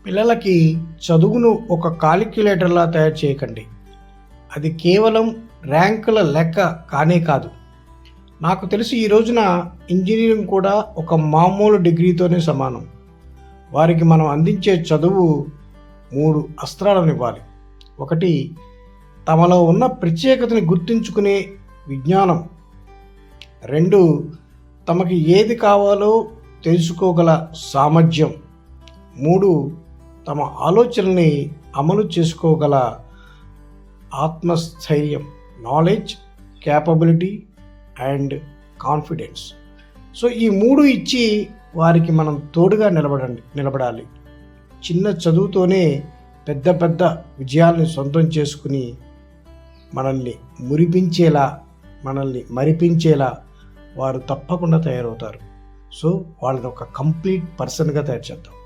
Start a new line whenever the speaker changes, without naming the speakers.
పిల్లలకి చదువును ఒక కాలిక్యులేటర్లా తయారు చేయకండి. అది కేవలం ర్యాంకుల లెక్క కానే కాదు. నాకు తెలిసి ఈ రోజున ఇంజనీరింగ్ కూడా ఒక మామూలు డిగ్రీతోనే సమానం. వారికి మనం అందించే చదువు 3 అస్త్రాలను ఇవ్వాలి. ఒకటి, తమలో ఉన్న ప్రత్యేకతని గుర్తించుకునే విజ్ఞానం. 2, తమకి ఏది కావాలో తెలుసుకోగల సామర్థ్యం. 3, తమ ఆలోచనల్ని అమలు చేసుకోగల ఆత్మస్థైర్యం, knowledge, capability and confidence. So ఈ 3 ఇచ్చి వారికి మనం తోడుగా నిలబడాలి. చిన్న చదువుతోనే పెద్ద పెద్ద విజయాల్ని సొంతం చేసుకుని మనల్ని మురిపించేలా, మనల్ని మరిపించేలా వారు తప్పకుండా తయారవుతారు. సో వాళ్ళని ఒక కంప్లీట్ పర్సన్గా తయారు చేద్దాం.